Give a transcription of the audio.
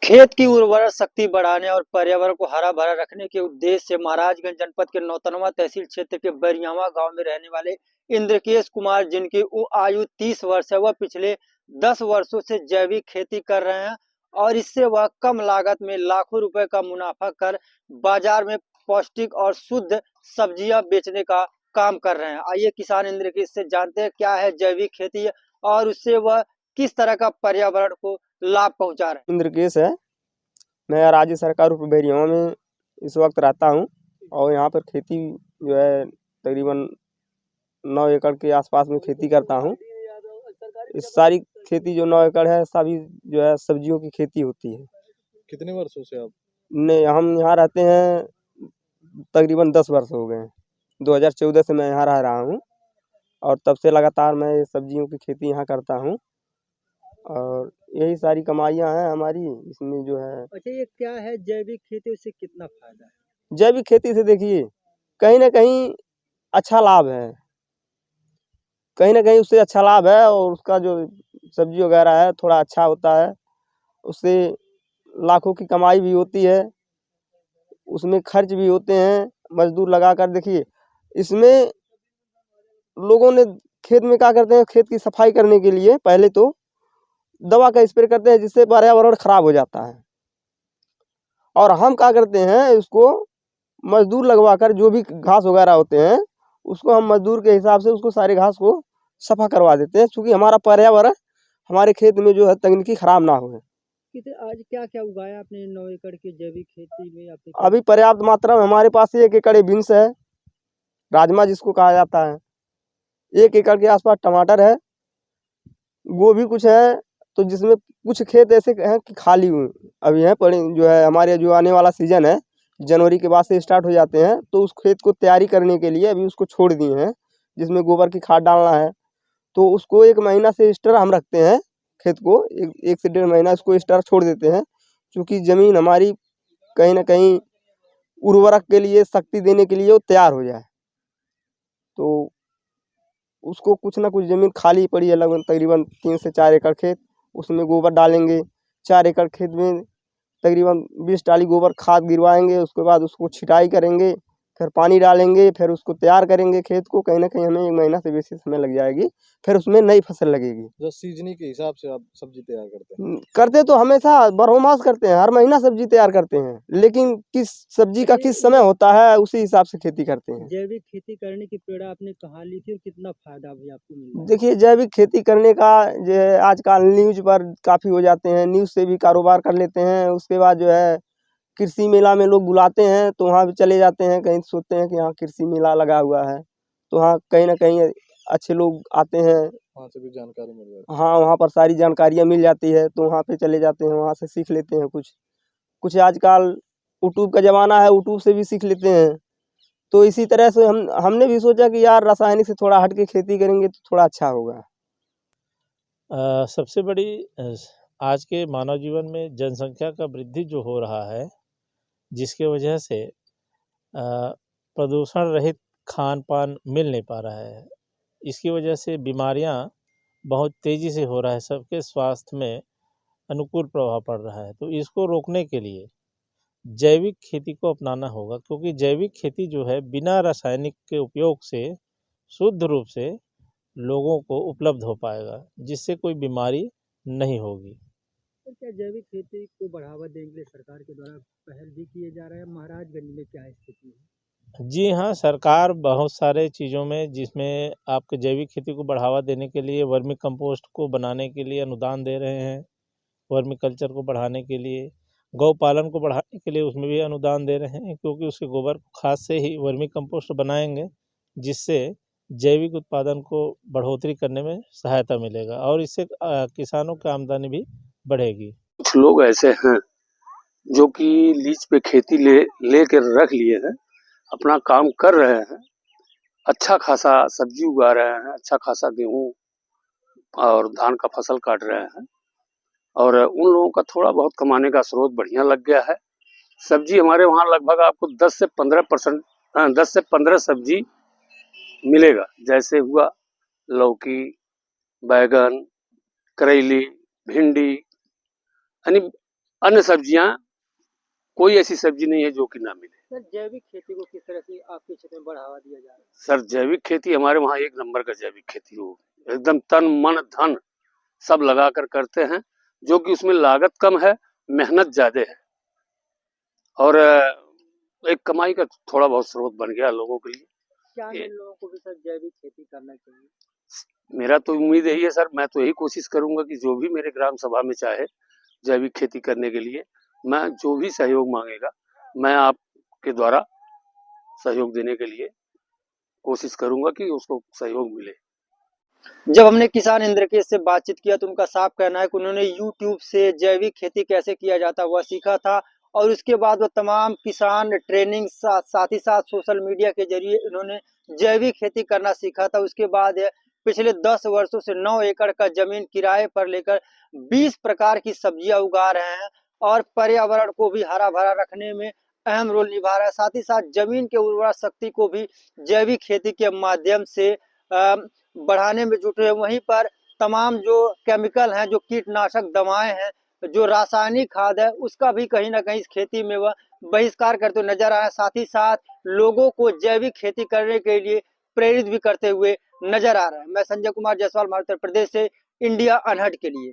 खेत की उर्वरा शक्ति बढ़ाने और पर्यावरण को हरा भरा रखने के उद्देश्य से महाराजगंज जनपद के नौतनवा तहसील क्षेत्र के बैरियावा गांव में रहने वाले इंद्रकेश कुमार, जिनकी आयु 30 वर्ष है, वह पिछले 10 वर्षों से जैविक खेती कर रहे हैं और इससे वह कम लागत में लाखों रुपए का मुनाफा कर बाजार में पौष्टिक और शुद्ध सब्जियां बेचने का काम कर रहे हैं। आइए किसान इंद्रकेश से जानते हैं क्या है जैविक खेती और उससे वह किस तरह का पर्यावरण को लाभ पहुंचा रहे हैं। इंद्रकेश है। मैं राज्य सरकार बैरियावा में इस वक्त रहता हूं और यहां पर खेती जो है तकरीबन 9 एकड़ के आसपास में खेती करता हूं। इस सारी खेती जो 9 एकड़ है सभी जो है सब्जियों की खेती होती है। कितने वर्षों से आप? हम यहाँ रहते हैं तकरीबन 10 वर्ष हो गए हैं। 2014 से मैं यहाँ रह रहा हूँ और तब से लगातार मैं सब्जियों की खेती यहाँ करता हूँ और यही सारी कमाइयाँ हैं हमारी इसमें जो है। अच्छा, ये क्या है जैविक खेती, उससे कितना फायदा है? जैविक खेती से देखिए कहीं ना कहीं अच्छा लाभ है, कहीं ना कहीं उससे अच्छा लाभ है और उसका जो सब्जी वगैरह है थोड़ा अच्छा होता है, उससे लाखों की कमाई भी होती है, उसमें खर्च भी होते हैं मजदूर लगा कर। देखिए इसमें लोगों ने खेत में क्या करते हैं, खेत की सफाई करने के लिए पहले तो दवा का स्प्रे करते हैं जिससे पर्यावरण खराब हो जाता है और हम क्या करते हैं उसको मजदूर लगवा कर जो भी घास वगैरह होते हैं उसको हम मजदूर के हिसाब से उसको सारे घास को सफा करवा देते हैं, क्योंकि हमारा पर्यावरण हमारे खेत में जो है तकनीकी खराब ना हो। आज क्या क्या उगाया आपने 9 एकड़ की जैविक खेती में? आपने अभी पर्याप्त मात्रा में हमारे पास 1 एकड़ बीन्स है, राजमा जिसको कहा जाता है, 1 एकड़ के आसपास टमाटर है, गोभी कुछ है, तो जिसमें कुछ खेत ऐसे हैं कि खाली अभी हैं पड़े, जो है हमारे जो आने वाला सीजन है जनवरी के बाद से स्टार्ट हो जाते हैं, तो उस खेत को तैयारी करने के लिए अभी उसको छोड़ दिए हैं, जिसमें गोबर की खाद डालना है। तो उसको 1 महीना से एक्स्ट्रा हम रखते हैं खेत को, 1 से 1.5 महीना इसको एक्स्ट्रा छोड़ देते हैं, क्योंकि ज़मीन हमारी कहीं ना कहीं उर्वरक के लिए शक्ति देने के लिए वो तैयार हो जाए। तो उसको कुछ ना कुछ ज़मीन खाली पड़ी है, लगभग तकरीबन 3 से 4 एकड़ खेत, उसमें गोबर डालेंगे। 4 एकड़ खेत में तकरीबन 20 टाली गोबर खाद गिरवाएंगे, उसके बाद उसको छिटाई करेंगे, फिर पानी डालेंगे, फिर उसको तैयार करेंगे खेत को। कहीं ना कहीं हमें 1 महीना से बेसी समय लग जाएगी, फिर उसमें नई फसल लगेगी। जो सीजनी के हिसाब से आप सब्जी तैयार करते हैं? करते तो हमेशा बरहोमास करते हैं, हर महीना सब्जी तैयार करते हैं, लेकिन किस सब्जी का किस समय होता है उसी हिसाब से खेती करते हैं। जैविक खेती करने की प्रेरणा आपने कहाँ ली थी और कितना फायदा भी आपको मिला? देखिए जैविक खेती करने का जो है आजकल न्यूज़ पर काफ़ी हो जाते हैं, न्यूज़ से भी कारोबार कर लेते हैं। उसके बाद जो है कृषि मेला में लोग बुलाते हैं तो वहाँ भी चले जाते हैं, कहीं सोचते हैं कि यहाँ कृषि मेला लगा हुआ है तो वहाँ कहीं ना कहीं अच्छे लोग आते हैं, वहाँ से भी जानकारी मिल जाती है। हाँ वहाँ पर सारी जानकारियाँ मिल जाती है तो वहाँ पे चले जाते हैं, वहाँ से सीख लेते हैं कुछ कुछ। आजकल यूट्यूब का ज़माना है, यूट्यूब से भी सीख लेते हैं। तो इसी तरह से हमने भी सोचा कि यार रासायनिक से थोड़ा हट के खेती करेंगे तो थोड़ा अच्छा होगा। सबसे बड़ी आज के मानव जीवन में जनसंख्या का वृद्धि जो हो रहा है, जिसके वजह से प्रदूषण रहित खान पान मिल नहीं पा रहा है, इसकी वजह से बीमारियां बहुत तेज़ी से हो रहा है, सबके स्वास्थ्य में अनुकूल प्रभाव पड़ रहा है। तो इसको रोकने के लिए जैविक खेती को अपनाना होगा, क्योंकि जैविक खेती जो है बिना रासायनिक के उपयोग से शुद्ध रूप से लोगों को उपलब्ध हो पाएगा, जिससे कोई बीमारी नहीं होगी। तो क्या जैविक खेती को बढ़ावा देने के लिए सरकार के द्वारा पहल भी किए जा रहा है? महाराजगंज में क्या स्थिति है? जी हाँ, सरकार बहुत सारे चीज़ों में, जिसमें आपके जैविक खेती को बढ़ावा देने के लिए वर्मी कंपोस्ट को बनाने के लिए अनुदान दे रहे हैं, वर्मी कल्चर को बढ़ाने के लिए, गौ पालन को बढ़ाने के लिए उसमें भी अनुदान दे रहे हैं, क्योंकि उसके गोबर खाद से ही वर्मी कंपोस्ट बनाएंगे, जिससे जैविक उत्पादन को बढ़ोतरी करने में सहायता मिलेगा और इससे किसानों की आमदनी भी बढ़ेगी। कुछ लोग ऐसे हैं जो कि लीज पे खेती लेकर रख लिए हैं, अपना काम कर रहे हैं, अच्छा खासा सब्जी उगा रहे हैं, अच्छा खासा गेहूं और धान का फसल काट रहे हैं और उन लोगों का थोड़ा बहुत कमाने का स्रोत बढ़िया लग गया है। सब्जी हमारे वहाँ लगभग आपको 10 से 15 सब्जी मिलेगा, जैसे हुआ लौकी, बैगन, करेली, भिंडी, यानी अन्य सब्जियां कोई ऐसी सब्जी नहीं है जो कि ना मिले। सर जैविक खेती को किस तरह से आपके क्षेत्र में बढ़ावा दिया जा रहा है? सर जैविक खेती हमारे वहाँ एक नंबर का जैविक खेती हो, एकदम तन मन धन सब लगा कर करते हैं, जो कि उसमें लागत कम है, मेहनत ज्यादा है और एक कमाई का थोड़ा बहुत स्रोत बन गया लोगों के लिए। क्या अन्य लोगों को भी सर जैविक खेती करना चाहिए? मेरा तो उम्मीद यही है सर, मैं तो यही कोशिश करूंगा कि जो भी मेरे ग्राम सभा में चाहे जैविक खेती करने के लिए, मैं जो भी सहयोग मांगेगा मैं आपके द्वारा सहयोग देने के लिए कोशिश करूंगा कि उसको सहयोग मिले। जब हमने किसान इंद्रकेश से बातचीत किया तो उनका साफ कहना है कि उन्होंने YouTube से जैविक खेती कैसे किया जाता वह सीखा था और उसके बाद वो तमाम किसान ट्रेनिंग साथ ही साथ सोशल मीडिया के जरिए इन्होंने जैविक खेती करना सीखा था। उसके बाद पिछले 10 वर्षों से 9 एकड़ का जमीन किराए पर लेकर 20 प्रकार की सब्जियां उगा रहे हैं और पर्यावरण को भी हरा भरा रखने में अहम रोल निभा रहा है। साथ ही साथ जमीन के उर्वरा शक्ति को भी जैविक खेती के माध्यम से बढ़ाने में जुटे हैं। वहीं पर तमाम जो केमिकल हैं, जो कीटनाशक दवाएं हैं, जो रासायनिक खाद है, उसका भी कहीं ना कहीं इस खेती में वह बहिष्कार करते हुए नजर आए। साथ ही साथ लोगों को जैविक खेती करने के लिए प्रेरित भी करते हुए नजर आ रहे हैं। मैं संजय कुमार जायसवाल, उत्तर प्रदेश से इंडिया अनहट के लिए।